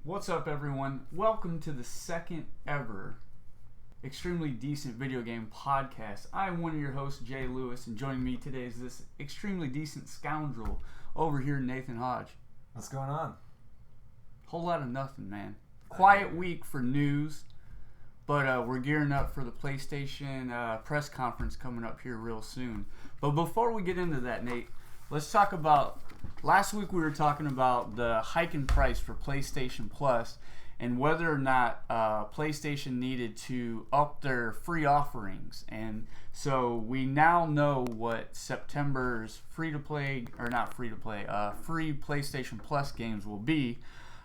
What's up, everyone? Welcome to the second ever Extremely Decent Video Game Podcast. I'm one of your hosts, Jay Lewis, and joining me today is this extremely decent scoundrel over here, Nathan Hodge. What's going on? Whole lot of nothing, man. Quiet week for news, but we're gearing up for the PlayStation press conference coming up here real soon. But before we get into that, Nate, let's talk about... Last week we were talking about the hike in price for PlayStation Plus and whether or not PlayStation needed to up their free offerings. And so we now know what September's free PlayStation Plus games will be.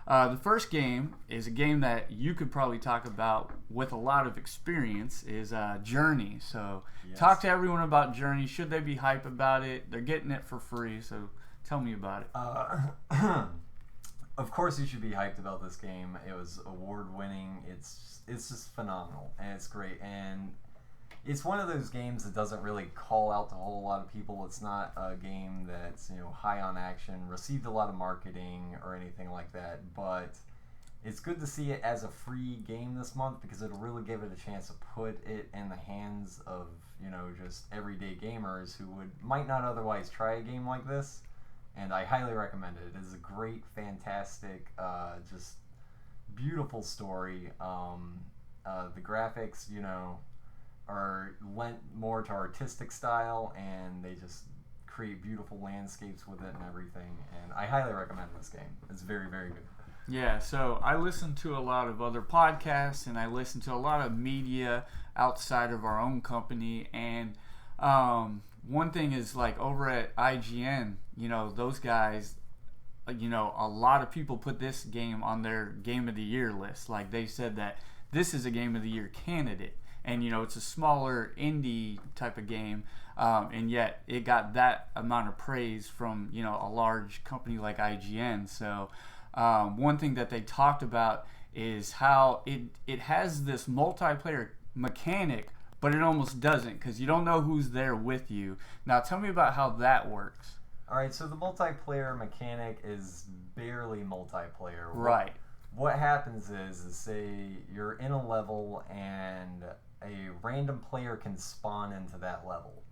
The first game is a game that you could probably talk about with a lot of experience, is Journey. So yes. Talk to everyone about Journey. Should they be hype about it? They're getting it for free, so tell me about it. Of course you should be hyped about this game. It was award-winning. It's just phenomenal, and it's great. And it's one of those games that doesn't really call out to a whole lot of people. It's not a game that's, high on action, received a lot of marketing or anything like that. But it's good to see it as a free game this month because it'll really give it a chance to put it in the hands of, just everyday gamers who might not otherwise try a game like this. And I highly recommend it. It is a great, fantastic, just beautiful story. The graphics, are lent more to artistic style, and they just create beautiful landscapes with it and everything. And I highly recommend this game. It's very, very good. Yeah, so I listen to a lot of other podcasts, and I listen to a lot of media outside of our own company. And one thing is, like, over at IGN, those guys, a lot of people put this game on their Game of the Year list. Like, they said that this is a Game of the Year candidate. And, it's a smaller indie type of game, and yet it got that amount of praise from, a large company like IGN. So one thing that they talked about is how it has this multiplayer mechanic, but it almost doesn't because you don't know who's there with you. Now, tell me about how that works. All right, so the multiplayer mechanic is barely multiplayer. Right. What happens is say you're in a level and a random player can spawn into that level.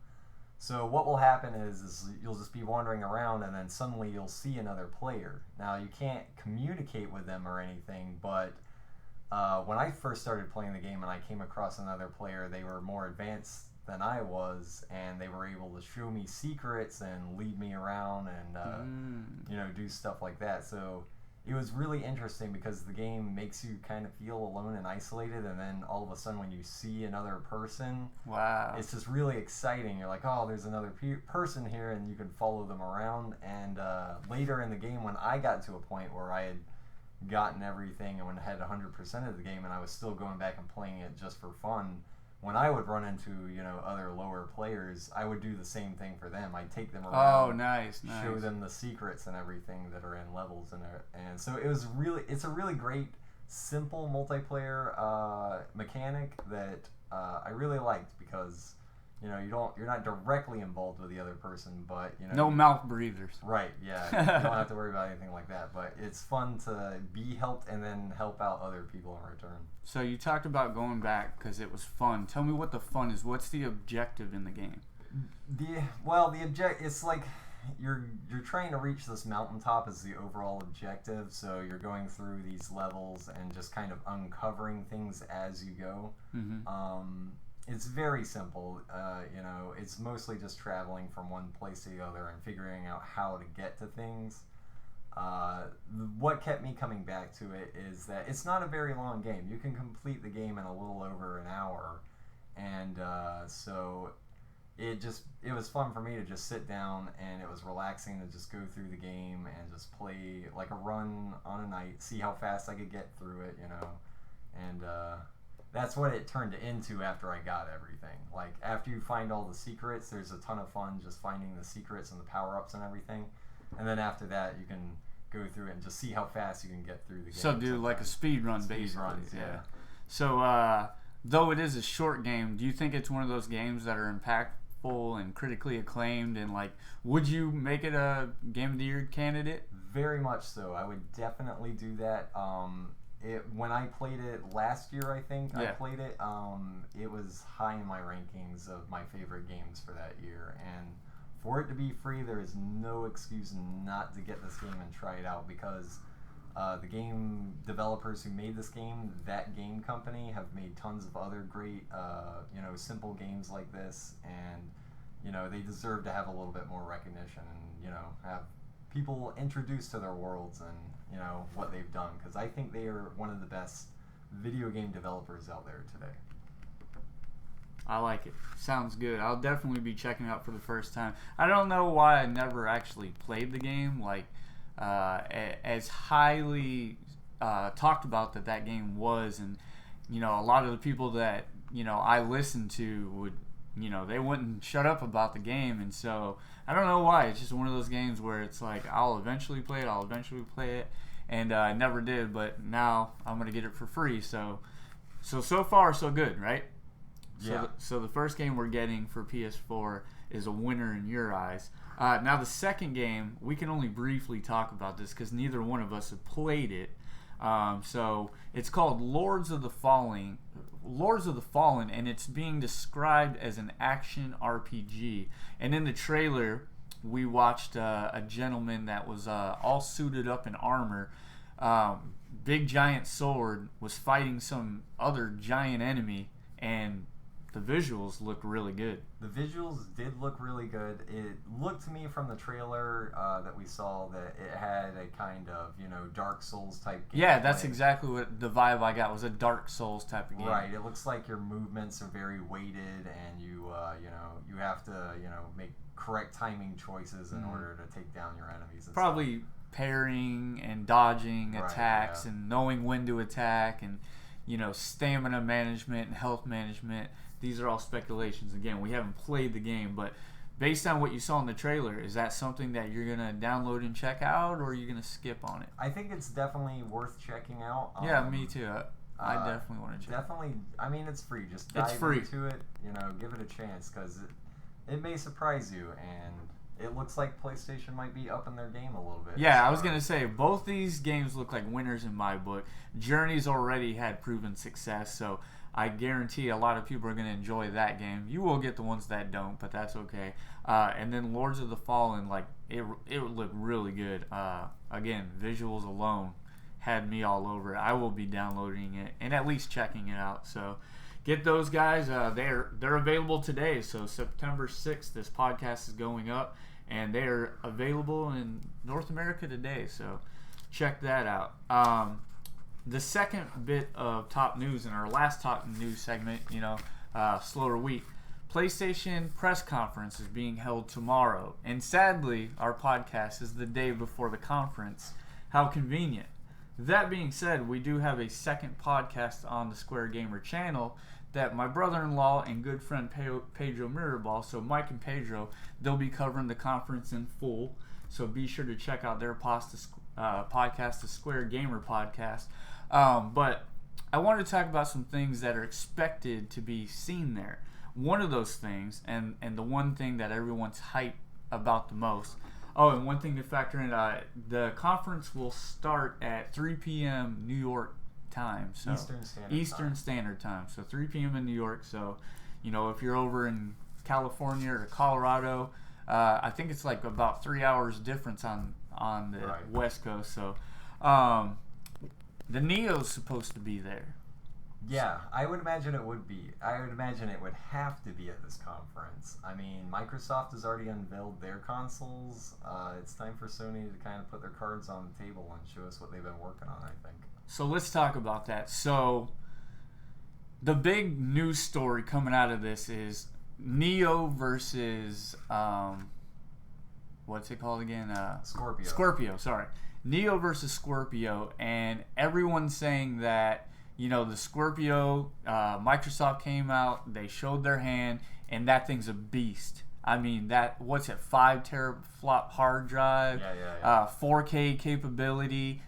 So what will happen is you'll just be wandering around and then suddenly you'll see another player. Now, you can't communicate with them or anything, but when I first started playing the game and I came across another player, they were more advanced than I was, and they were able to show me secrets and lead me around and do stuff like that. So it was really interesting because the game makes you kind of feel alone and isolated, and then all of a sudden when you see another person, wow, it's just really exciting. You're like, oh, there's another person here, and you can follow them around. And later in the game, when I got to a point where I had gotten everything and when I had 100% of the game and I was still going back and playing it just for fun, when I would run into, other lower players, I would do the same thing for them. I'd take them around. Oh, nice. Show them the secrets and everything that are in levels and so it's a really great, simple multiplayer mechanic that I really liked because you're not directly involved with the other person, but no mouth breathers. Right, yeah. You don't have to worry about anything like that, but it's fun to be helped and then help out other people in return. So you talked about going back because it was fun. Tell me what the fun is. What's the objective in the game? It's like you're trying to reach this mountaintop is the overall objective. So you're going through these levels and just kind of uncovering things as you go. Mm-hmm. It's very simple. It's mostly just traveling from one place to the other and figuring out how to get to things. What kept me coming back to it is that it's not a very long game. You can complete the game in a little over an hour, and so it was fun for me to just sit down, and it was relaxing to just go through the game and just play like a run on a night, see how fast I could get through it, and that's what it turned into after I got everything. Like, after you find all the secrets, there's a ton of fun just finding the secrets and the power-ups and everything. And then after that, you can go through it and just see how fast you can get through the game. So do like a speed run, basically. Speed runs, yeah. So, though it is a short game, do you think it's one of those games that are impactful and critically acclaimed? And, like, would you make it a Game of the Year candidate? Very much so. I would definitely do that. When I played it last year, I think I played it. It was high in my rankings of my favorite games for that year, and for it to be free, there is no excuse not to get this game and try it out, because the game developers who made this game, that game company, have made tons of other great, simple games like this, and they deserve to have a little bit more recognition and have people introduced to their worlds and what they've done, because I think they are one of the best video game developers out there today. I like it. Sounds good. I'll definitely be checking it out for the first time. I don't know why I never actually played the game. Like, as highly talked about that game was, and a lot of the people that I listened to would they wouldn't shut up about the game, and so I don't know why. It's just one of those games where it's like I'll eventually play it, and I never did, but now I'm gonna get it for free. So far so good, right? Yeah. So the first game we're getting for PS4 is a winner in your eyes. Now the second game, we can only briefly talk about this because neither one of us have played it. So it's called Lords of the Fallen, and it's being described as an action RPG. And in the trailer, we watched a gentleman that was all suited up in armor, big giant sword, was fighting some other giant enemy, and the visuals looked really good. The visuals did look really good. It looked to me from the trailer that we saw that it had a kind of, Dark Souls type game. Yeah, that's exactly what the vibe I got, was a Dark Souls type of game. Right. It looks like your movements are very weighted, and you have to, make correct timing choices in order to take down your enemies. And probably stuff. Parrying and dodging attacks, and knowing when to attack, and stamina management and health management. These are all speculations. Again, we haven't played the game, but based on what you saw in the trailer, is that something that you're going to download and check out, or are you going to skip on it? I think it's definitely worth checking out. Yeah, me too. I definitely want to check it out. Definitely. I mean, it's free. Just dive into it. Give it a chance, because it may surprise you, and it looks like PlayStation might be upping their game a little bit. Yeah, I was going to say, both these games look like winners in my book. Journey's already had proven success, so I guarantee a lot of people are going to enjoy that game. You will get the ones that don't, but that's okay. And then Lords of the Fallen, it looked really good. Again, visuals alone had me all over it. I will be downloading it and at least checking it out. So get those guys. They're available today. So September 6th, this podcast is going up, and they are available in North America today. So check that out. The second bit of top news in our last top news segment, slower week, PlayStation press conference is being held tomorrow. And sadly, our podcast is the day before the conference. How convenient. That being said, we do have a second podcast on the Square Gamer channel that my brother-in-law and good friend Pedro Mirabal, so Mike and Pedro, they'll be covering the conference in full. So be sure to check out their podcast, the Square Gamer podcast. But I wanted to talk about some things that are expected to be seen there. One of those things, and the one thing that everyone's hyped about the most. Oh, and one thing to factor in, the conference will start at 3 p.m. New York time. So Eastern Standard Time. So 3 p.m. in New York. So, if you're over in California or Colorado, I think it's like about 3 hours difference on the West Coast. So, the Neo's supposed to be there. Yeah, I would imagine it would be. I would imagine it would have to be at this conference. I mean, Microsoft has already unveiled their consoles. It's time for Sony to kind of put their cards on the table and show us what they've been working on, I think. So let's talk about that. So the big news story coming out of this is Neo versus, what's it called again? Scorpio. Scorpio, sorry. Neo versus Scorpio, and everyone's saying that, the Scorpio, Microsoft came out, they showed their hand, and that thing's a beast. I mean, 5 teraflop hard drive, 4K capability,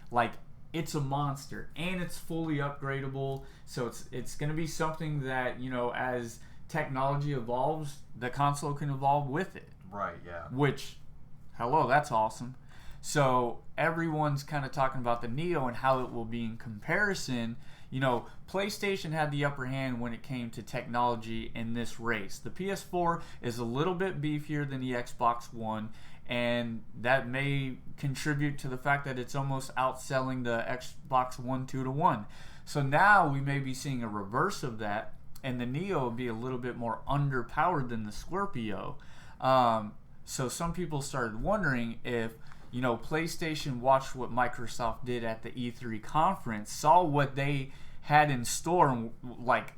it's a monster, and it's fully upgradable, so it's going to be something that, as technology evolves, the console can evolve with it. Right, yeah. Which, hello, that's awesome. So everyone's kind of talking about the Neo and how it will be in comparison. PlayStation had the upper hand when it came to technology in this race. The PS4 is a little bit beefier than the Xbox One, and that may contribute to the fact that it's almost outselling the Xbox One 2-1. So now we may be seeing a reverse of that, and the Neo will be a little bit more underpowered than the Scorpio. So some people started wondering if PlayStation watched what Microsoft did at the E3 conference, saw what they had in store, and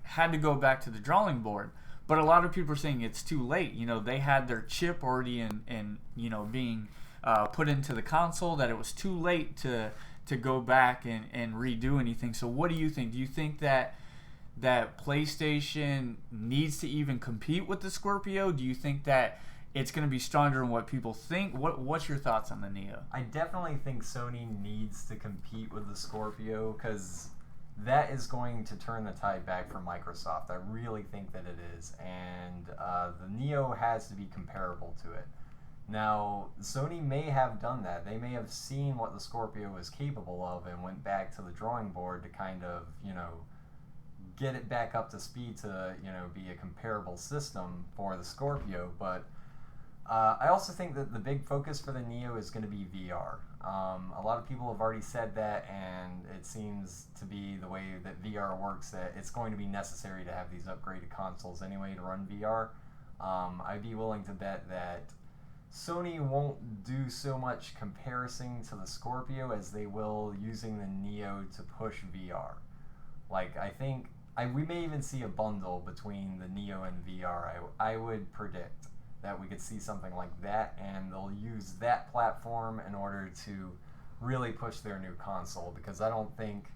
had to go back to the drawing board. But a lot of people are saying it's too late. They had their chip already in being put into the console, that it was too late to go back and redo anything. So what do you think? Do you think that PlayStation needs to even compete with the Scorpio? Do you think that it's going to be stronger than what people think? What's your thoughts on the Neo? I definitely think Sony needs to compete with the Scorpio, because that is going to turn the tide back for Microsoft. I really think that it is. And the Neo has to be comparable to it. Now, Sony may have done that. They may have seen what the Scorpio was capable of and went back to the drawing board to kind of, get it back up to speed to, be a comparable system for the Scorpio. But I also think that the big focus for the Neo is going to be VR. A lot of people have already said that, and it seems to be the way that VR works, that it's going to be necessary to have these upgraded consoles anyway to run VR. I'd be willing to bet that Sony won't do so much comparison to the Scorpio as they will using the Neo to push VR. I think we may even see a bundle between the Neo and VR. I would predict that we could see something like that, and they'll use that platform in order to really push their new console, because I don't think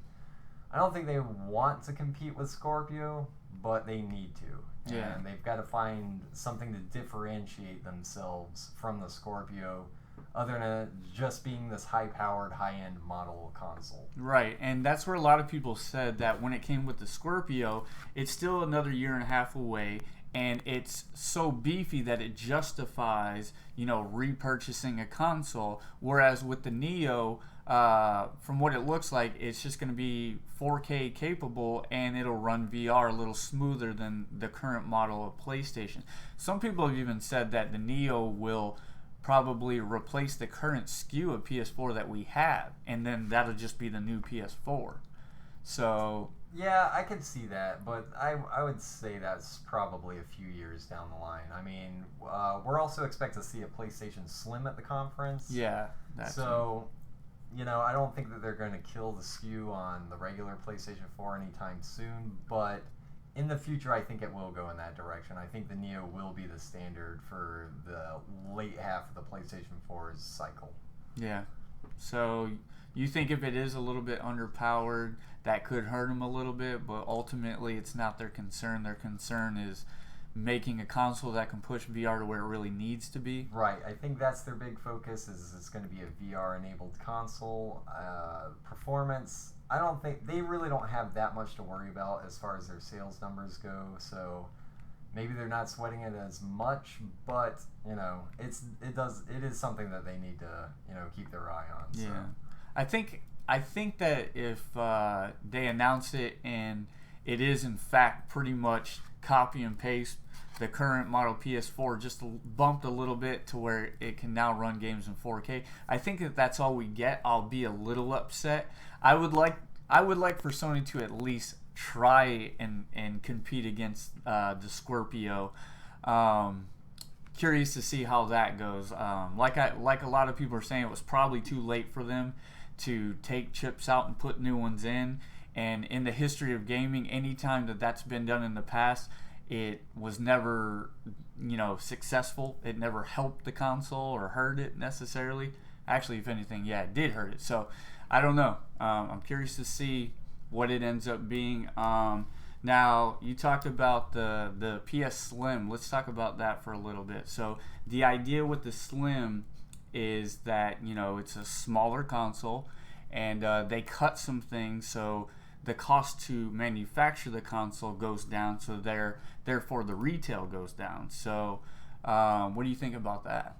they want to compete with Scorpio, but they need to. Yeah. And they've got to find something to differentiate themselves from the Scorpio, other than just being this high-powered, high-end model console. Right, and that's where a lot of people said that when it came with the Scorpio, it's still another year and a half away, and it's so beefy that it justifies, repurchasing a console. Whereas with the Neo, from what it looks like, it's just going to be 4K capable, and it'll run VR a little smoother than the current model of PlayStation. Some people have even said that the Neo will probably replace the current SKU of PS4 that we have, and then that'll just be the new PS4. So yeah, I could see that, but I would say that's probably a few years down the line. I mean, we're also expected to see a PlayStation Slim at the conference. Yeah, that's so. I don't think that they're going to kill the SKU on the regular PlayStation 4 anytime soon, but in the future, I think it will go in that direction. I think the Neo will be the standard for the late half of the PlayStation 4's cycle. Yeah. So you think if it is a little bit underpowered, that could hurt them a little bit, but ultimately it's not their concern. Their concern is making a console that can push VR to where it really needs to be. Right. I think that's their big focus, is it's going to be a VR-enabled console. Performance, I don't think they really don't have that much to worry about as far as their sales numbers go, so maybe they're not sweating it as much, but it is something that they need to keep their eye on. So. Yeah. I think that if they announce it and it is in fact pretty much copy and paste the current model PS4, just bumped a little bit to where it can now run games in 4K. I think if that's all we get, I'll be a little upset. I would like for Sony to at least try and compete against the Scorpio. Curious to see how that goes. Like a lot of people are saying, it was probably too late for them to take chips out and put new ones in. And in the history of gaming, anytime that's been done in the past, it was never, successful. It never helped the console or hurt it necessarily. Actually, if anything, yeah, it did hurt it. So, I don't know. I'm curious to see what it ends up being. Now, you talked about the PS Slim. Let's talk about that for a little bit. So, the idea with the Slim is that, it's a smaller console, and they cut some things, so the cost to manufacture the console goes down, so therefore the retail goes down. So what do you think about that?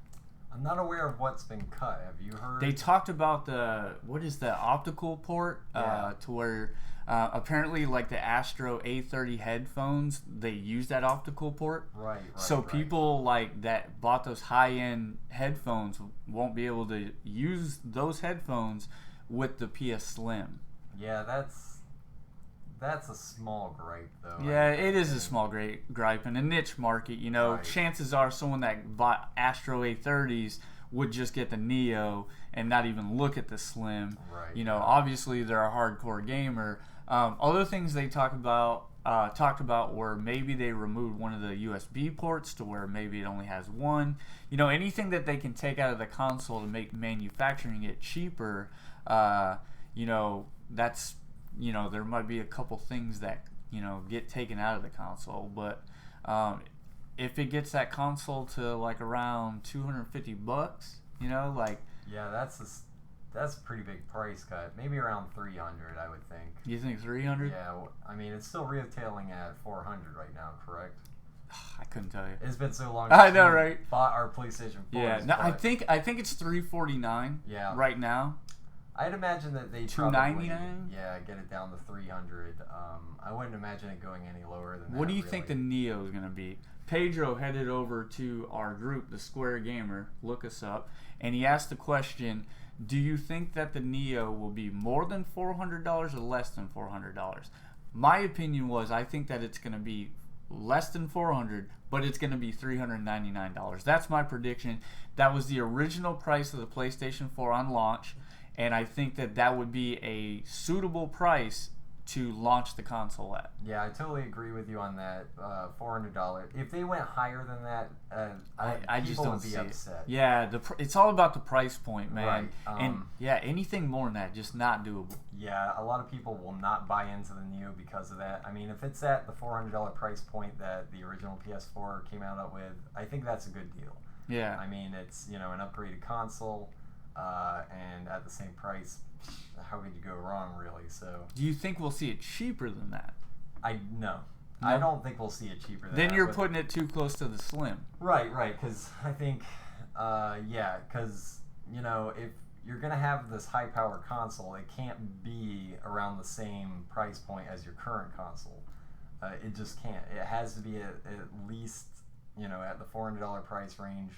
I'm not aware of what's been cut. Have you heard? They talked about the optical port to where apparently like the Astro A30 headphones, they use that optical port. Right. So right. people like that bought those high-end headphones won't be able to use those headphones with the PS Slim. Yeah, that's a small gripe, though. Yeah, it is a small gripe in a niche market. You know, Right. chances are someone that bought Astro A30s would just get the Neo and not even look at the Slim. Right. You know, obviously they're a hardcore gamer. Other things they talked about were maybe they removed one of the USB ports to where maybe it only has one. You know, anything that they can take out of the console to make manufacturing it cheaper. You know, that's, you know, there might be a couple things that, you know, get taken out of the console, but if it gets that console to like around $250, you know, like, yeah, that's a pretty big price cut. Maybe around 300, I would think. you think 300? Yeah, I mean, it's still retailing at 400 right now, correct? I couldn't tell you. It's been so long I since know, we right? bought our PlayStation 4. Yeah, no, I think it's $349 right now. I'd imagine that they $299? Get it down to 300. I wouldn't imagine it going any lower than that. What do you think the Neo is going to be? Pedro headed over to our group, the Square Gamer, look us up, and he asked the question, do you think that the Neo will be more than $400 or less than $400? My opinion was I think that it's going to be less than $400, but it's going to be $399. That's my prediction. That was the original price of the PlayStation 4 on launch, and I think that would be a suitable price to launch the console at. Yeah, I totally agree with you on that. $400. If they went higher than that, I just people don't would be see upset. it. Yeah, it's all about the price point, man. Right. And yeah, anything more than that, just not doable. Yeah, a lot of people will not buy into the Neo because of that. I mean, if it's at the $400 price point that the original PS4 came out with, I think that's a good deal. Yeah. I mean, it's, you know, an upgraded console, and at the same price, how could you go wrong, really? So, do you think we'll see it cheaper than that? No. I don't think we'll see it cheaper than that. Then you're putting it too close to the Slim. Right, because I think, because, you know, if you're going to have this high-power console, it can't be around the same price point as your current console. It just can't. It has to be at least, you know, at the $400 price range,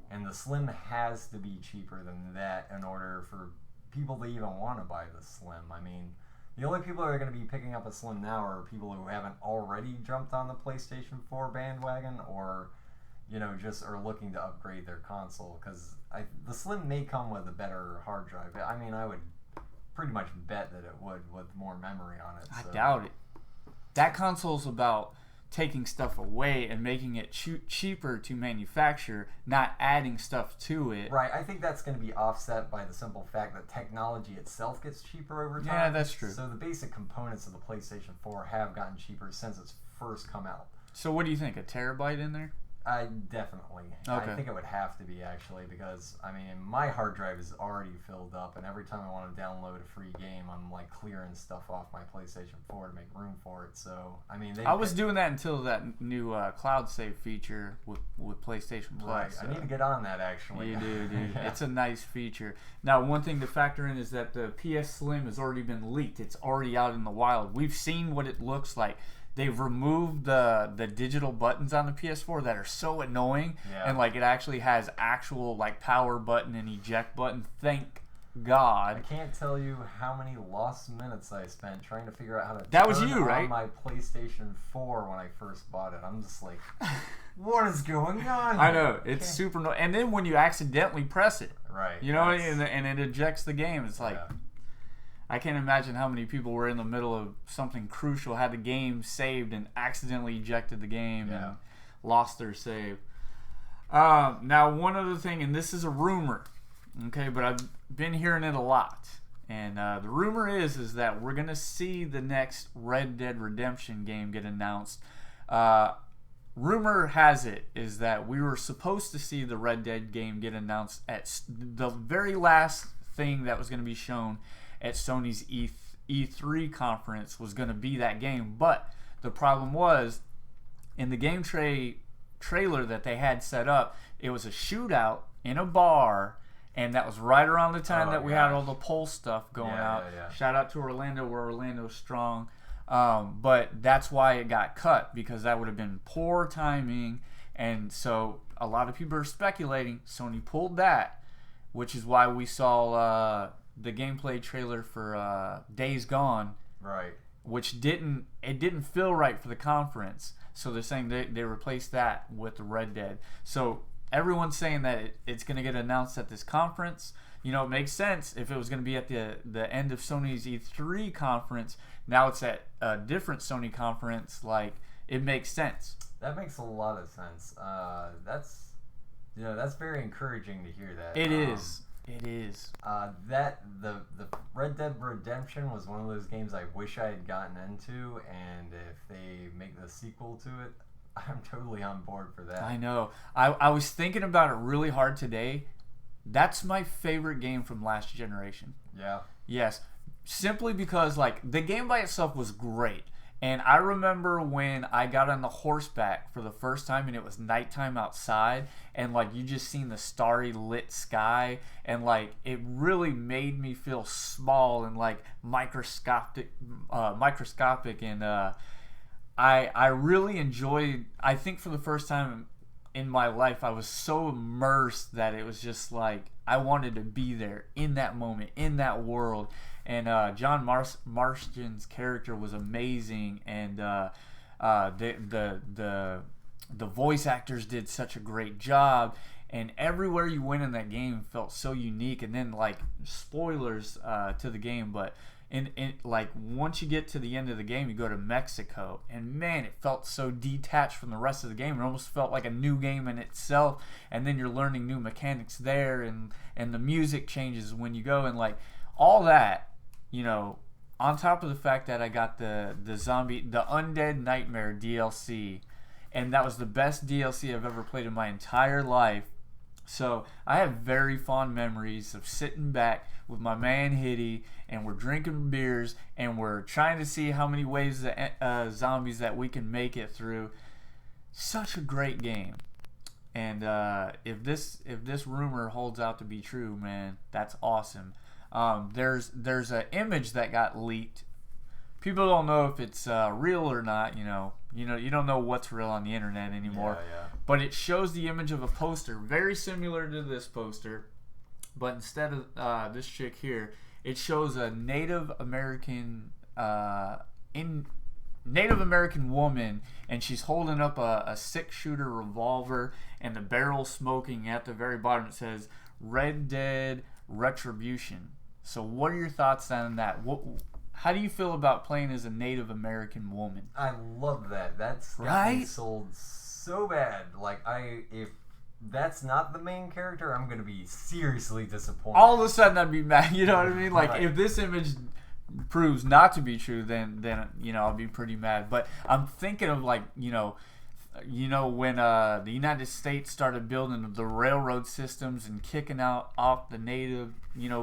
and the Slim has to be cheaper than that in order for people to even want to buy the Slim. I mean, the only people that are going to be picking up a Slim now are people who haven't already jumped on the PlayStation 4 bandwagon, or, you know, just are looking to upgrade their console, because the Slim may come with a better hard drive. I mean, I would pretty much bet that it would with more memory on it. I doubt it. That console's about taking stuff away and making it cheaper to manufacture, not adding stuff to it. Right, I think that's going to be offset by the simple fact that technology itself gets cheaper over time. Yeah, that's true. So the basic components of the PlayStation 4 have gotten cheaper since it's first come out. So what do you think, a terabyte in there? Definitely. Okay. I think it would have to be, actually, because, I mean, my hard drive is already filled up, and every time I want to download a free game, I'm, like, clearing stuff off my PlayStation 4 to make room for it. So, I mean, I was doing that until that new cloud save feature with PlayStation Plus. Right. So. I need to get on that, actually. You do, dude. Yeah. It's a nice feature. Now, one thing to factor in is that the PS Slim has already been leaked. It's already out in the wild. We've seen what it looks like. They've removed the digital buttons on the PS4 that are so annoying, and like it actually has actual like power button and eject button. Thank God. I can't tell you how many lost minutes I spent trying to figure out how to That was turn you, right? on my PlayStation 4 when I first bought it. I'm just like, what is going on? I know, it's super annoying. And then when you accidentally press it, right? You know, and it ejects the game. It's like. Yeah. I can't imagine how many people were in the middle of something crucial, had the game saved, and accidentally ejected the game and lost their save. Now, one other thing, and this is a rumor, okay, but I've been hearing it a lot. And the rumor is that we're going to see the next Red Dead Redemption game get announced. Rumor has it is that we were supposed to see the Red Dead game get announced at the very last thing that was going to be shown at Sony's E3 conference was going to be that game. But the problem was, in the game trailer that they had set up, it was a shootout in a bar, and that was right around the time that we had all the poll stuff going out. Yeah. Shout out to Orlando, where Orlando's strong. But that's why it got cut, because that would have been poor timing. And so a lot of people are speculating Sony pulled that, which is why we saw the gameplay trailer for Days Gone, right? Which didn't feel right for the conference. So they're saying they replaced that with Red Dead. So everyone's saying that it's going to get announced at this conference. You know, it makes sense if it was going to be at the end of Sony's E3 conference. Now it's at a different Sony conference. Like, it makes sense. That makes a lot of sense. That's very encouraging to hear that. It is. It is. That the Red Dead Redemption was one of those games I wish I had gotten into, and if they make the sequel to it, I'm totally on board for that. I know. I was thinking about it really hard today. That's my favorite game from last generation. Yeah. Yes. Simply because, like, the game by itself was great. And I remember when I got on the horseback for the first time and it was nighttime outside, and like you just seen the starry lit sky, and like it really made me feel small and like microscopic, and I really enjoyed. I think for the first time in my life, I was so immersed that it was just like I wanted to be there in that moment, in that world. And John Marston's character was amazing, and the voice actors did such a great job, and everywhere you went in that game felt so unique. And then, like, spoilers to the game, but in like once you get to the end of the game, you go to Mexico, and man, it felt so detached from the rest of the game. It almost felt like a new game in itself. And then you're learning new mechanics there, and the music changes when you go, and like all that. You know, on top of the fact that I got the Undead Nightmare DLC, and that was the best DLC I've ever played in my entire life. So I have very fond memories of sitting back with my man Hitty, and we're drinking beers, and we're trying to see how many waves of zombies that we can make it through. Such a great game. And if this rumor holds out to be true, man, that's awesome. There's an image that got leaked. People don't know if it's real or not. You don't know what's real on the internet anymore. Yeah. But it shows the image of a poster very similar to this poster, but instead of this chick here, it shows a Native American woman, and she's holding up a 6-shooter revolver, and the barrel smoking. At the very bottom it says Red Dead Retribution. So what are your thoughts on that? How do you feel about playing as a Native American woman? I love that. That's got me sold so bad. Like, if that's not the main character, I'm gonna be seriously disappointed. All of a sudden I'd be mad. You know what I mean? Like, right. If this image proves not to be true, then I'll be pretty mad. But I'm thinking of, like, when the United States started building the railroad systems and kicking off the native,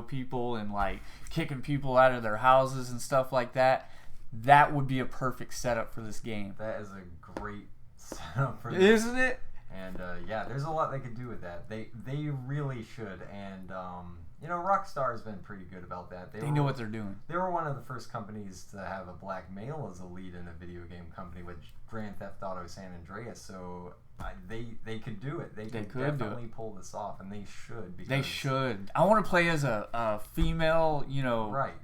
people, and like kicking people out of their houses and stuff like that, that would be a perfect setup for this game. That is a great setup for this. Isn't it? And there's a lot they could do with that. They really should. And Rockstar has been pretty good about that. They know what they're doing. They were one of the first companies to have a black male as a lead in a video game company with Grand Theft Auto San Andreas. So they could do it. They could definitely pull this off, and they should. They should. I want to play as a female,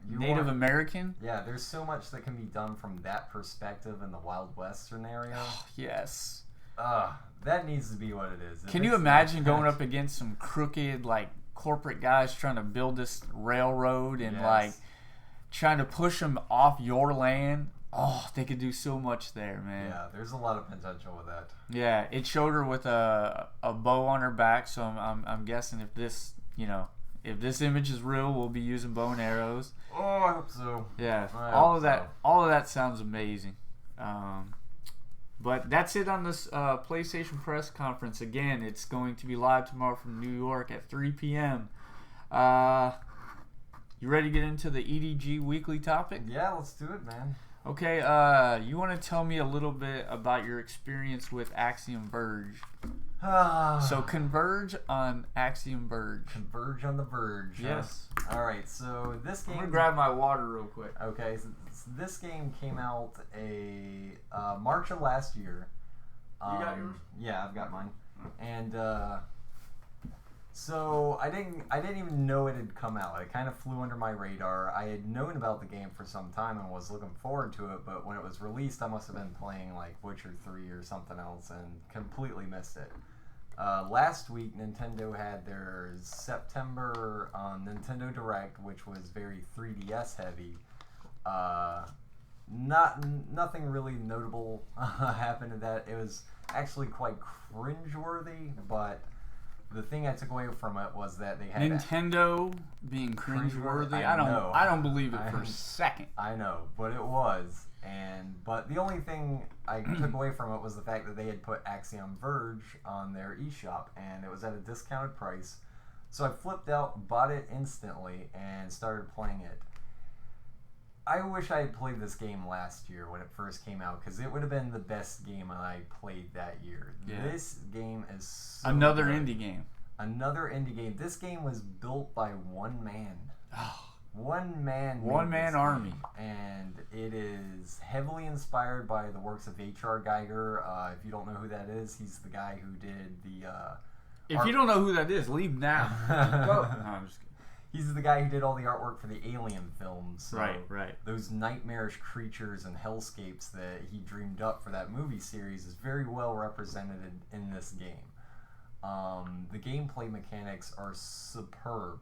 Native American. Yeah, there's so much that can be done from that perspective in the Wild West scenario. Yes. That needs to be what it is. Can you imagine going up against some crooked, like, corporate guys trying to build this railroad and like trying to push them off your land? Oh, they could do so much there, man. Yeah, there's a lot of potential with that. Yeah, it showed her with a bow on her back, so I'm guessing if this image is real, we'll be using bow and arrows. Oh, I hope so. Yeah, all of that sounds amazing. But that's it on this PlayStation press conference. Again, it's going to be live tomorrow from New York at 3 p.m. You ready to get into the EDG weekly topic? Yeah, let's do it, man. Okay, you want to tell me a little bit about your experience with Axiom Verge? So converge on Axiom Verge. Converge on the Verge. Yes. Huh? All right. So this game. I'm gonna grab my water real quick. Okay. So this game came out March of last year. You got yours? Yeah, I've got mine. And so I didn't even know it had come out. It kind of flew under my radar. I had known about the game for some time and was looking forward to it, but when it was released, I must have been playing like Witcher 3 or something else and completely missed it. Last week, Nintendo had their September Nintendo Direct, which was very 3DS heavy. Nothing really notable happened to that. It was actually quite cringeworthy, but the thing I took away from it was that they had Nintendo being cringeworthy. I don't believe it for a second. I know, but it was. But the only thing I took away from it was the fact that they had put Axiom Verge on their eShop, and it was at a discounted price. So I flipped out, bought it instantly, and started playing it. I wish I had played this game last year when it first came out, because it would have been the best game I played that year. Yeah. This game is so another good. Indie game. Another indie game. This game was built by one man. Oh. One man army. And it is heavily inspired by the works of H.R. Geiger. If you don't know who that is, he's the guy who did the... if you don't know who that is, leave now. Go. No, I'm just kidding. He's the guy who did all the artwork for the Alien films. So right. Those nightmarish creatures and hellscapes that he dreamed up for that movie series is very well represented in this game. The gameplay mechanics are superb.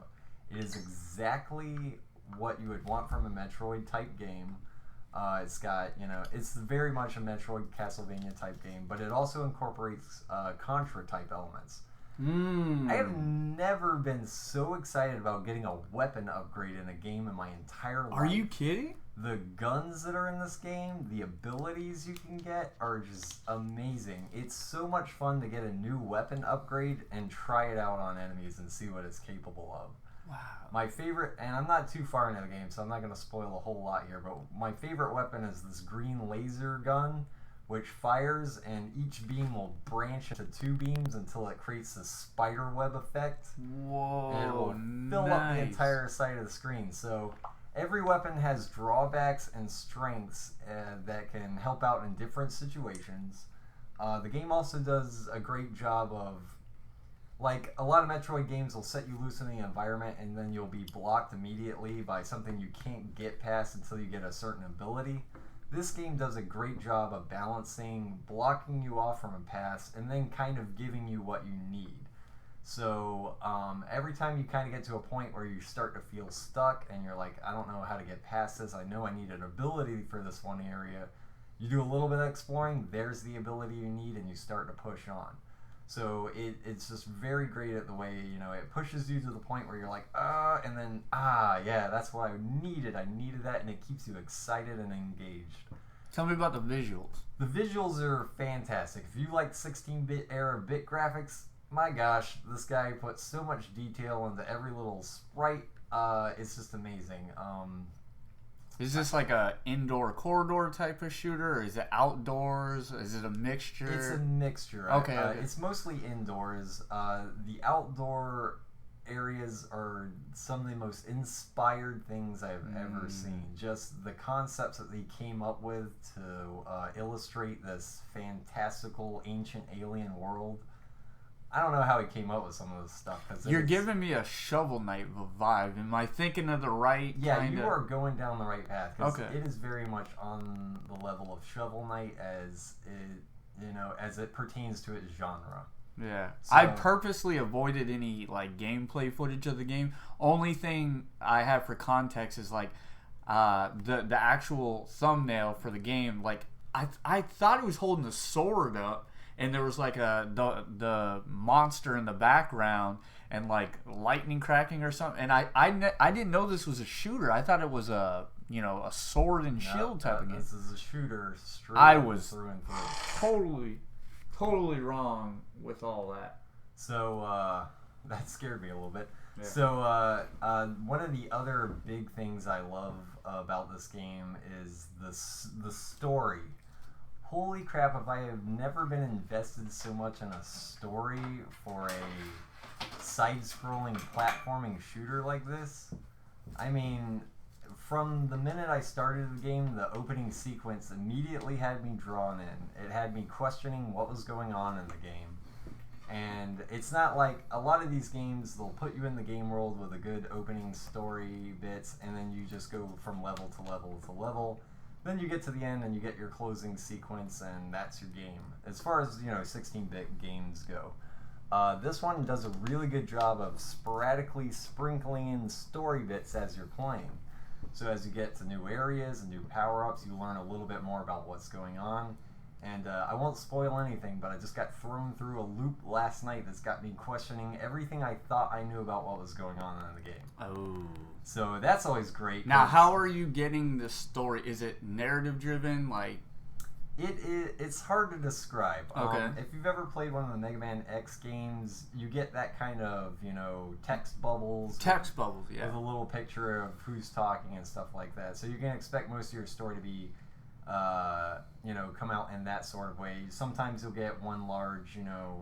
It is exactly what you would want from a Metroid-type game. It's got, it's very much a Metroid Castlevania-type game, but it also incorporates Contra-type elements. I have never been so excited about getting a weapon upgrade in a game in my entire life. Are you kidding? The guns that are in this game, the abilities you can get are just amazing. It's so much fun to get a new weapon upgrade and try it out on enemies and see what it's capable of. Wow. My favorite, and I'm not too far into the game, so I'm not going to spoil a whole lot here, but my favorite weapon is this green laser gun, which fires, and each beam will branch into two beams until it creates this spider web effect. Whoa, and it will fill up the entire side of the screen. So every weapon has drawbacks and strengths that can help out in different situations. The game also does a great job of, like, a lot of Metroid games will set you loose in the environment and then you'll be blocked immediately by something you can't get past until you get a certain ability. This game does a great job of balancing, blocking you off from a pass, and then kind of giving you what you need. So every time you kind of get to a point where you start to feel stuck and you're like, I don't know how to get past this, I know I need an ability for this one area, you do a little bit of exploring, there's the ability you need, and you start to push on. So it's just very great at the way, it pushes you to the point where you're like, and then, yeah, that's what I needed. I needed that, and it keeps you excited and engaged. Tell me about the visuals. The visuals are fantastic. If you like 16-bit era bit graphics, my gosh, this guy puts so much detail into every little sprite. It's just amazing. Is this like a indoor corridor type of shooter, or is it outdoors? Is it a mixture? It's a mixture. Okay. It's mostly indoors. The outdoor areas are some of the most inspired things I've ever seen. Just the concepts that they came up with to illustrate this fantastical ancient alien world. I don't know how he came up with some of this stuff. You're giving me a Shovel Knight vibe. Am I thinking of the right Yeah, you are going down the right path. Okay. It is very much on the level of Shovel Knight as it pertains to its genre. Yeah. So, I purposely avoided any gameplay footage of the game. Only thing I have for context is the actual thumbnail for the game. I thought he was holding a sword up. And there was the monster in the background and lightning cracking or something. And I didn't know this was a shooter. I thought it was a sword and shield type of game. This is a shooter straight through and through. Totally wrong with all that. So that scared me a little bit. Yeah. So one of the other big things I love about this game is the story. holy crap, if I have never been invested so much in a story for a side-scrolling platforming shooter like this. I mean, from the minute I started the game, the opening sequence immediately had me drawn in. It had me questioning what was going on in the game. And it's not like a lot of these games, they'll put you in the game world with a good opening story bits, and then you just go from level to level to level. Then you get to the end and you get your closing sequence, and that's your game. As far as, 16-bit games go. This one does a really good job of sporadically sprinkling in story bits as you're playing. So as you get to new areas and new power-ups, you learn a little bit more about what's going on. And I won't spoil anything, but I just got thrown through a loop last night that's got me questioning everything I thought I knew about what was going on in the game. Oh. So that's always great. Now, how are you getting the story? Is it narrative-driven? Like, it's hard to describe. Okay. If you've ever played one of the Mega Man X games, you get that kind of, text bubbles. Text bubbles, yeah. With a little picture of who's talking and stuff like that. So you can expect most of your story to be, come out in that sort of way. Sometimes you'll get one large,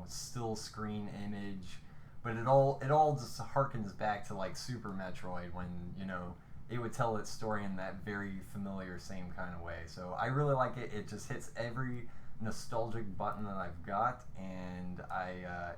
still screen image, but it all just harkens back to like Super Metroid when, it would tell its story in that very familiar same kind of way. So I really like it. It just hits every nostalgic button that I've got, and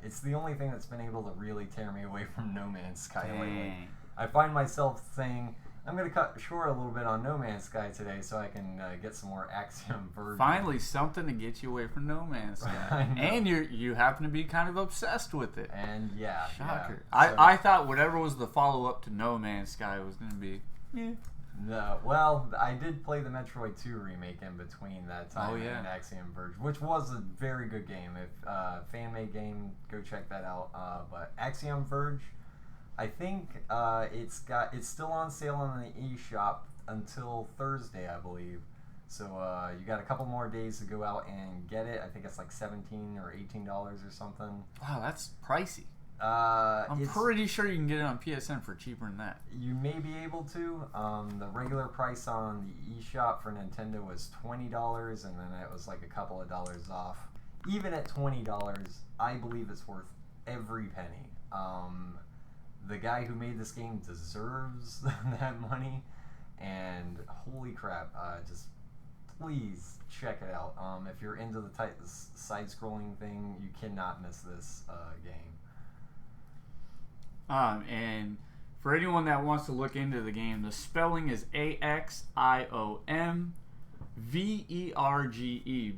it's the only thing that's been able to really tear me away from No Man's Sky lately. I find myself saying, I'm going to cut short a little bit on No Man's Sky today so I can get some more Axiom Verge. Finally, something to get you away from No Man's Sky. And you happen to be kind of obsessed with it. And yeah. Shocker. Yeah. I thought whatever was the follow-up to No Man's Sky was going to be... Yeah. No, well, I did play the Metroid 2 remake in between that time and Axiom Verge, which was a very good game. If fan-made game, go check that out. But Axiom Verge, I think it's still on sale on the eShop until Thursday, I believe. So you got a couple more days to go out and get it. I think it's like $17 or $18 or something. Wow, that's pricey. I'm pretty sure you can get it on PSN for cheaper than that. You may be able to. The regular price on the eShop for Nintendo was $20, and then it was like a couple of dollars off. Even at $20, I believe it's worth every penny. The guy who made this game deserves that money, and holy crap, just please check it out. If you're into the side-scrolling thing, you cannot miss this game. And for anyone that wants to look into the game, the spelling is AXIOMVERGE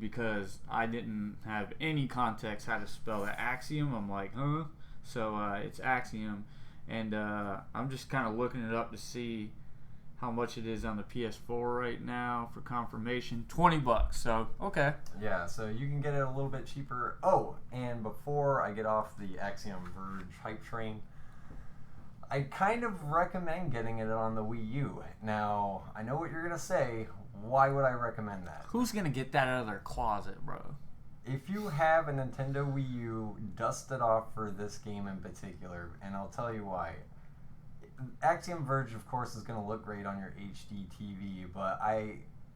because I didn't have any context how to spell it. Axiom, I'm like, huh? So it's Axiom, and I'm just kind of looking it up to see how much it is on the PS4 right now for confirmation. $20. So okay. Yeah, so you can get it a little bit cheaper. Oh, and before I get off the Axiom Verge hype train, I kind of recommend getting it on the Wii U. Now, I know what you're going to say. Why would I recommend that? Who's going to get that out of their closet, bro? If you have a Nintendo Wii U, dust it off for this game in particular, and I'll tell you why. Axiom Verge, of course, is going to look great on your HD TV, but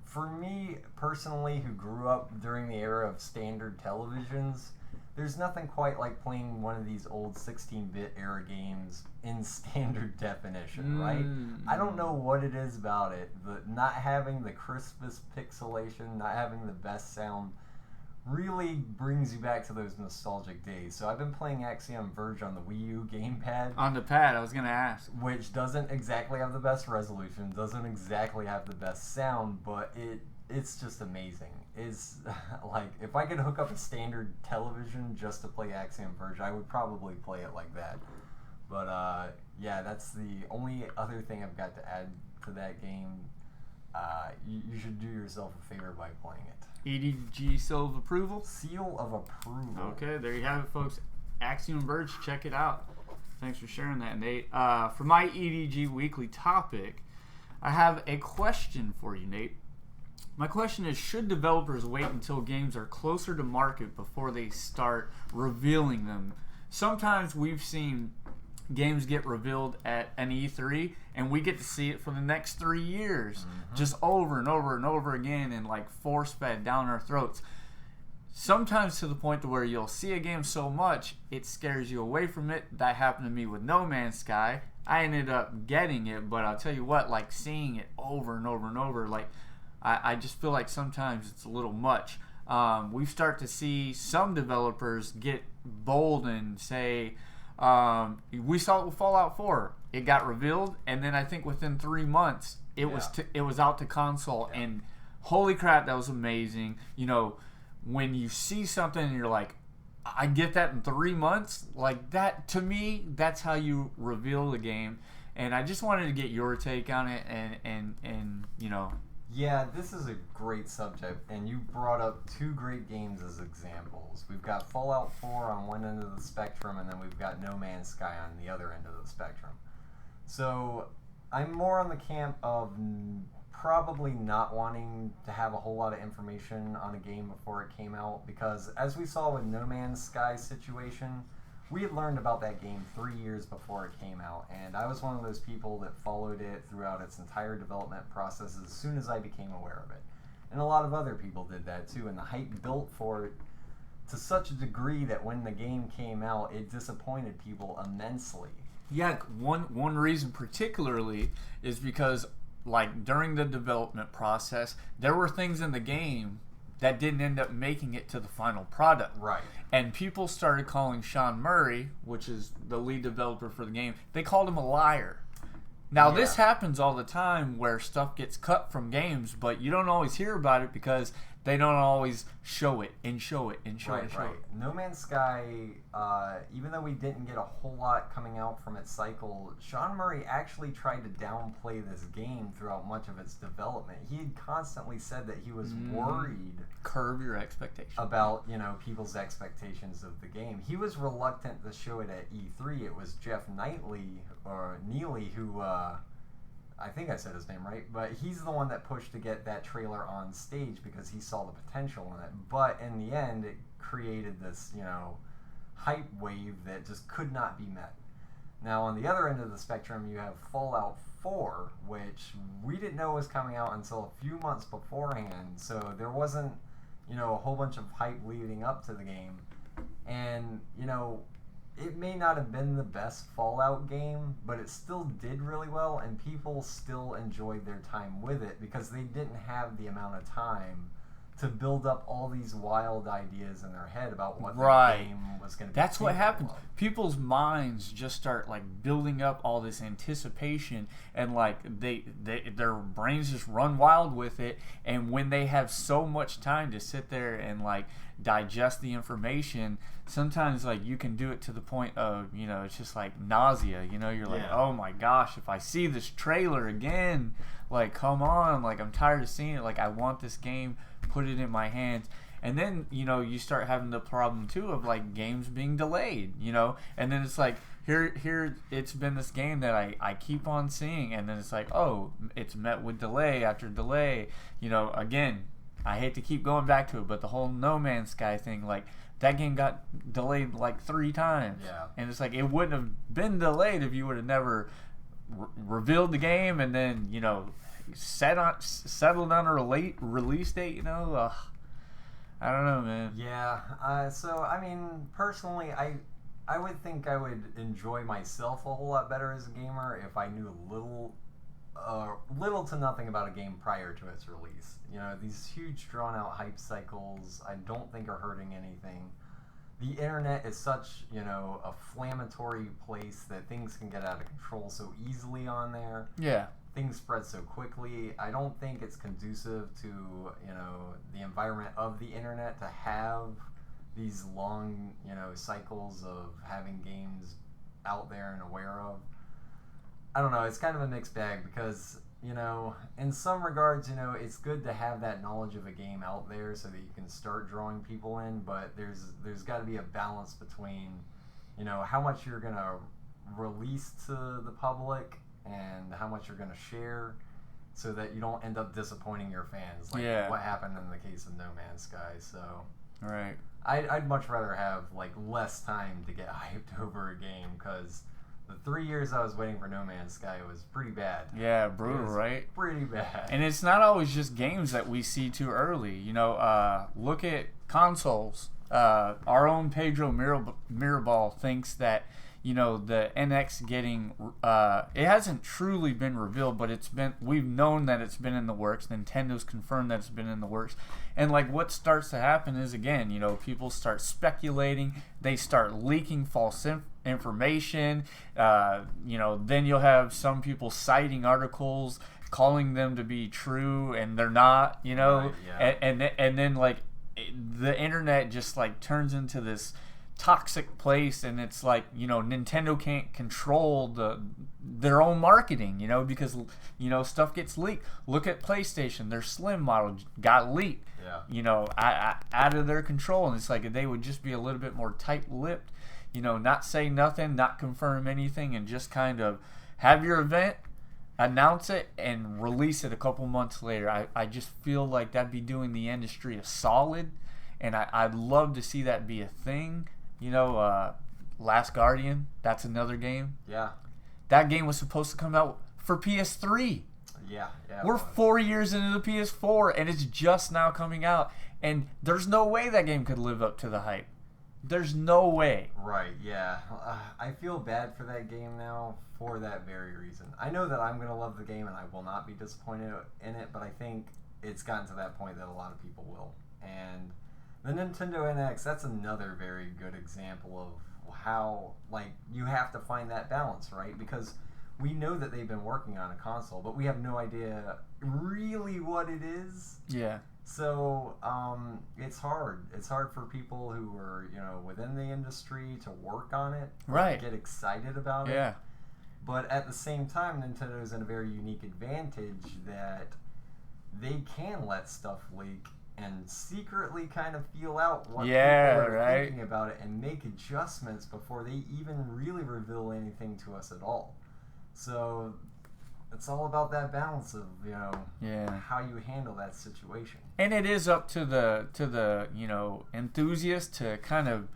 for me, personally, who grew up during the era of standard televisions, there's nothing quite like playing one of these old 16-bit era games in standard definition, right? I don't know what it is about it, but not having the crispest pixelation, not having the best sound, really brings you back to those nostalgic days. So I've been playing Axiom Verge on the Wii U gamepad. On the pad, I was going to ask. Which doesn't exactly have the best resolution, doesn't exactly have the best sound, but it's just amazing. Is like, if I could hook up a standard television just to play Axiom Verge, I would probably play it like that. But yeah, that's the only other thing I've got to add to that game. You should do yourself a favor by playing it. EDG seal of approval? Seal of approval. Okay, there you have it, folks. Axiom Verge, check it out. Thanks for sharing that, Nate. For my EDG weekly topic, I have a question for you, Nate. My question is, should developers wait until games are closer to market before they start revealing them? Sometimes we've seen games get revealed at an E3, and we get to see it for the next 3 years, just over and over and over again, and like force fed down our throats. Sometimes to the point to where you'll see a game so much it scares you away from it. That happened to me with No Man's Sky. I ended up getting it, but I'll tell you what, like seeing it over and over and over, like I just feel like sometimes it's a little much. We start to see some developers get bold and say, we saw it with Fallout 4. It got revealed, and then I think within 3 months it was out to console, and holy crap, that was amazing. You know, when you see something and you're like, I get that in 3 months, like that, to me, that's how you reveal the game. And I just wanted to get your take on it, and you know. Yeah, this is a great subject, and you brought up 2 great games as examples. We've got Fallout 4 on one end of the spectrum, and then we've got No Man's Sky on the other end of the spectrum. So I'm more on the camp of probably not wanting to have a whole lot of information on a game before it came out, because as we saw with No Man's Sky situation, we had learned about that game 3 years before it came out, and I was one of those people that followed it throughout its entire development process as soon as I became aware of it. And a lot of other people did that too, and the hype built for it to such a degree that when the game came out, it disappointed people immensely. Yeah, one reason particularly is because, like, during the development process, there were things in the game that didn't end up making it to the final product. Right. And people started calling Sean Murray, which is the lead developer for the game, they called him a liar. Now, this happens all the time where stuff gets cut from games, but you don't always hear about it because they don't always show it and show it and show it and show it. No Man's Sky, even though we didn't get a whole lot coming out from its cycle, Sean Murray actually tried to downplay this game throughout much of its development. He had constantly said that he was worried. Curb your expectations. About, you know, people's expectations of the game. He was reluctant to show it at E3. It was Jeff Neely, who, I think I said his name right, but he's the one that pushed to get that trailer on stage because he saw the potential in it. But in the end, it created this, you know, hype wave that just could not be met. Now, on the other end of the spectrum, you have Fallout 4, which we didn't know was coming out until a few months beforehand, so there wasn't, you know, a whole bunch of hype leading up to the game. And, you know, it may not have been the best Fallout game, but it still did really well, and people still enjoyed their time with it because they didn't have the amount of time to build up all these wild ideas in their head about what the game was going to be. That's what happens. People's minds just start like building up all this anticipation, and like their brains just run wild with it. And when they have so much time to sit there and like digest the information, sometimes like you can do it to the point of, you know, it's just like nausea. You know, you're like, oh my gosh, if I see this trailer again, like, come on, like, I'm tired of seeing it. Like, I want this game, put it in my hands. And then, you know, you start having the problem too of like games being delayed, you know, and then it's like here it's been this game that I keep on seeing, and then it's like, oh, it's met with delay after delay. You know, again, I hate to keep going back to it, but the whole No Man's Sky thing, like, that game got delayed like 3 times. Yeah. And it's like, it wouldn't have been delayed if you would have never revealed the game and then, you know, settled on a late release date, you know. I don't know, man. Yeah. So, I mean, personally, I would think I would enjoy myself a whole lot better as a gamer if I knew little to nothing about a game prior to its release. You know, these huge drawn-out hype cycles I don't think are hurting anything. The internet is such, you know, a inflammatory place that things can get out of control so easily on there. Yeah. Things spread so quickly. I don't think it's conducive to, you know, the environment of the internet to have these long, you know, cycles of having games out there and aware of. I don't know, it's kind of a mixed bag because, you know, in some regards, you know, it's good to have that knowledge of a game out there so that you can start drawing people in, but there's got to be a balance between, you know, how much you're going to release to the public and how much you're going to share so that you don't end up disappointing your fans, like what happened in the case of No Man's Sky. So right. I'd much rather have like less time to get hyped over a game, because the 3 years I was waiting for No Man's Sky was pretty bad. Yeah, brutal, right? Pretty bad. And it's not always just games that we see too early. Look at consoles. Our own Pedro Mirabal thinks that the NX getting it hasn't truly been revealed, but we've known that it's been in the works. Nintendo's confirmed that it's been in the works, and like what starts to happen is again, people start speculating, they start leaking false information. Then you'll have some people citing articles, calling them to be true, and they're not. Right, yeah. And then like the internet just like turns into this toxic place, and it's like Nintendo can't control their own marketing, because stuff gets leaked. Look at PlayStation, their Slim model got leaked, out of their control, and it's like they would just be a little bit more tight-lipped, not say nothing, not confirm anything, and just kind of have your event, announce it, and release it a couple months later. I just feel like that'd be doing the industry a solid, and I'd love to see that be a thing. Last Guardian, that's another game. Yeah. That game was supposed to come out for PS3. Yeah. We're 4 years into the PS4, and it's just now coming out. And there's no way that game could live up to the hype. There's no way. Right, yeah. I feel bad for that game now for that very reason. I know that I'm going to love the game, and I will not be disappointed in it, but I think it's gotten to that point that a lot of people will. And the Nintendo NX, that's another very good example of how, you have to find that balance, right? Because we know that they've been working on a console, but we have no idea really what it is. Yeah. So, it's hard. It's hard for people who are, within the industry to work on it. Right. Get excited about it. Yeah. But at the same time, Nintendo is in a very unique advantage that they can let stuff leak and secretly kind of feel out what people are thinking about it and make adjustments before they even really reveal anything to us at all. So it's all about that balance of how you handle that situation. And it is up to the enthusiast to kind of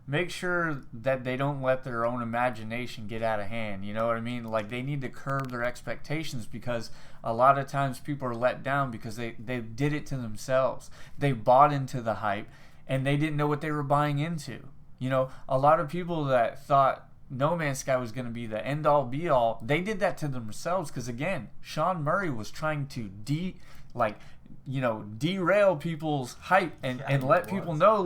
make sure that they don't let their own imagination get out of hand. You know what I mean? Like, they need to curb their expectations, because a lot of times people are let down because they did it to themselves. They bought into the hype, and they didn't know what they were buying into. A lot of people that thought No Man's Sky was going to be the end-all, be-all, they did that to themselves, because, again, Sean Murray was trying to derail people's hype and let people know,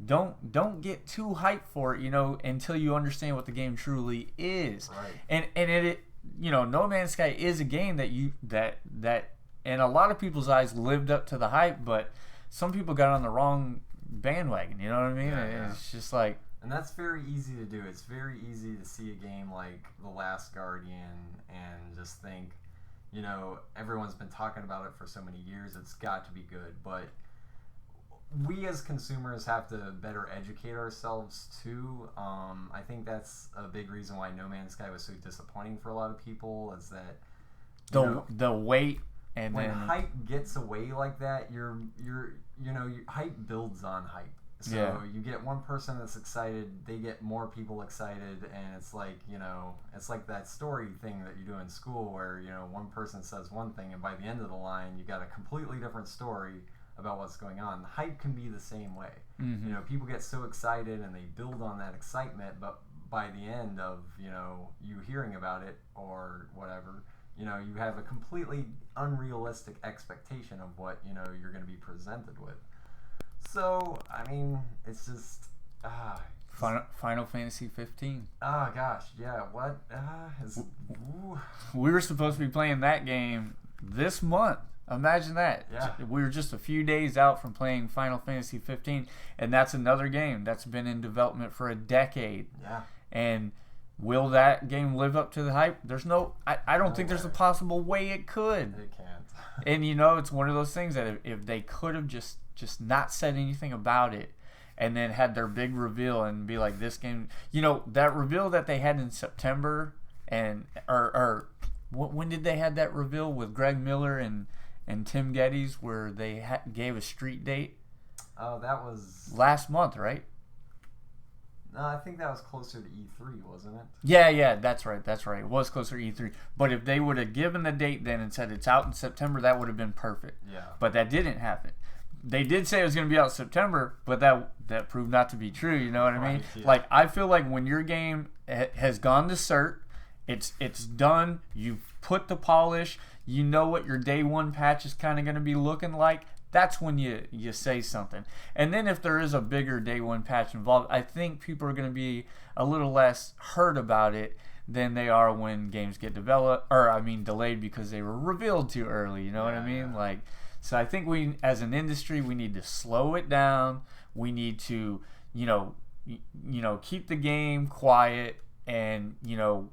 don't get too hyped for it, until you understand what the game truly is. Right. And it No Man's Sky is a game that in a lot of people's eyes lived up to the hype, but some people got on the wrong bandwagon. You know what I mean? Yeah. It's just like. And that's very easy to do. It's very easy to see a game like The Last Guardian and just think, everyone's been talking about it for so many years, it's got to be good. But we as consumers have to better educate ourselves too. I think that's a big reason why No Man's Sky was so disappointing for a lot of people, is that the wait, and when then hype gets away like that, your hype builds on hype. So you get one person that's excited, they get more people excited, and it's like, it's like that story thing that you do in school where, one person says one thing, and by the end of the line, you got a completely different story about what's going on. The hype can be the same way. Mm-hmm. People get so excited and they build on that excitement, but by the end of, you hearing about it or whatever, you have a completely unrealistic expectation of what, you're going to be presented with. So, I mean, it's just... Final Fantasy 15. Oh, gosh, yeah, what? We were supposed to be playing that game this month. Imagine that. Yeah. We were just a few days out from playing Final Fantasy 15, and that's another game that's been in development for a decade. Yeah. And will that game live up to the hype? There's no... I don't think there's a possible way it could. It can't. And, it's one of those things that if they could have just not said anything about it, and then had their big reveal and be like, this game... that reveal that they had in September, or when did they have that reveal with Greg Miller and Tim Geddes, where they gave a street date? Oh, that was... last month, right? No, I think that was closer to E3, wasn't it? Yeah, that's right. It was closer to E3. But if they would have given the date then and said it's out in September, that would have been perfect. Yeah. But that didn't happen. They did say it was going to be out in September, but that proved not to be true. You know what I mean? Yeah. Like, I feel like when your game has gone to cert, it's done. You've put the polish. You know what your day one patch is kind of going to be looking like. That's when you say something. And then if there is a bigger day one patch involved, I think people are going to be a little less hurt about it than they are when games get delayed because they were revealed too early. You know what I mean? Yeah. Like, so I think we, as an industry, we need to slow it down. We need to, keep the game quiet. And,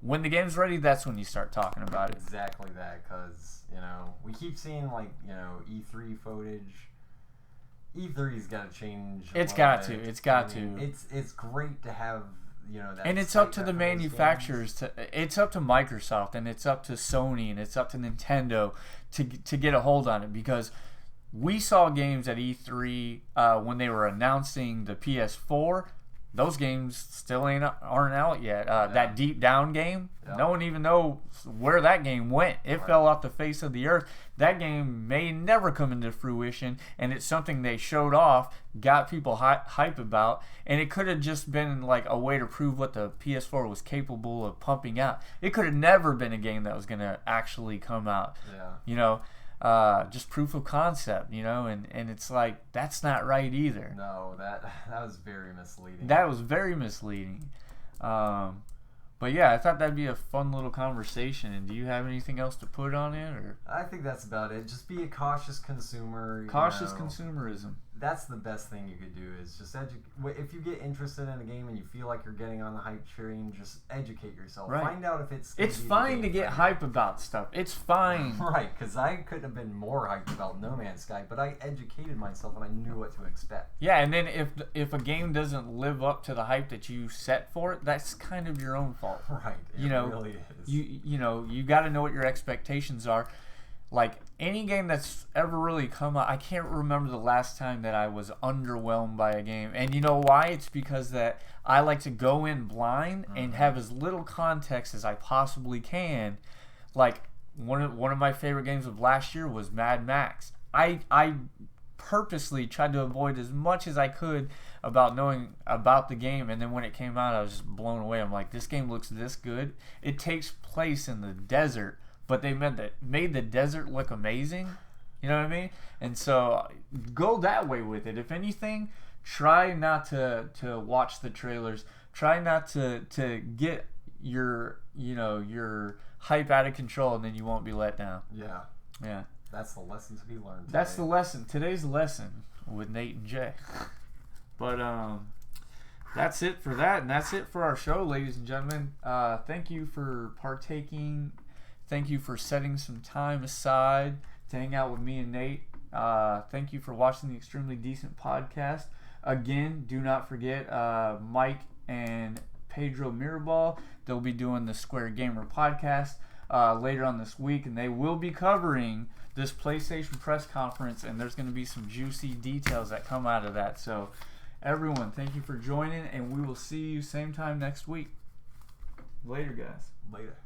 when the game's ready, that's when you start talking about it. Exactly that, because, we keep seeing, E3 footage. E3's got to change. It's got to. It's great to have, that. And it's up to the manufacturers. It's up to Microsoft, and it's up to Sony, and it's up to Nintendo to get a hold on it. Because we saw games at E3 when they were announcing the PS4. Those games still aren't out yet. That Deep Down game, no one even knows where that game went. It fell off the face of the earth. That game may never come into fruition, and it's something they showed off, got people hype about, and it could have just been like a way to prove what the PS4 was capable of pumping out. It could have never been a game that was going to actually come out. Just proof of concept, and it's like, that's not right either. No, that was very misleading. That was very misleading. But yeah, I thought that'd be a fun little conversation. And do you have anything else to put on it? Or I think that's about it. Just be a cautious consumer. Consumerism. That's the best thing you could do, is just if you get interested in a game and you feel like you're getting on the hype train, just educate yourself. Right. Find out if it's fine to get hype about stuff. It's fine. Right, because I couldn't have been more hyped about No Man's Sky, but I educated myself and I knew what to expect. Yeah, and then if a game doesn't live up to the hype that you set for it, that's kind of your own fault. Right, it really is. You got to know what your expectations are. Like, any game that's ever really come out, I can't remember the last time that I was underwhelmed by a game. And you know why? It's because that I like to go in blind and have as little context as I possibly can. Like, one of my favorite games of last year was Mad Max. I purposely tried to avoid as much as I could about knowing about the game, and then when it came out, I was just blown away. I'm like, this game looks this good. It takes place in the desert, but they made the desert look amazing. You know what I mean? And so go that way with it. If anything, try not to watch the trailers. Try not to get your hype out of control, and then you won't be let down. Yeah. That's the lesson to be learned today. That's the lesson. Today's lesson with Nate and Jay. But that's it for that, and that's it for our show, ladies and gentlemen. Thank you for partaking. Thank you for setting some time aside to hang out with me and Nate. Thank you for watching the Extremely Decent Podcast. Again, do not forget Mike and Pedro Mirabal. They'll be doing the Square Gamer Podcast later on this week, and they will be covering this PlayStation press conference, and there's going to be some juicy details that come out of that. So, everyone, thank you for joining, and we will see you same time next week. Later, guys. Later.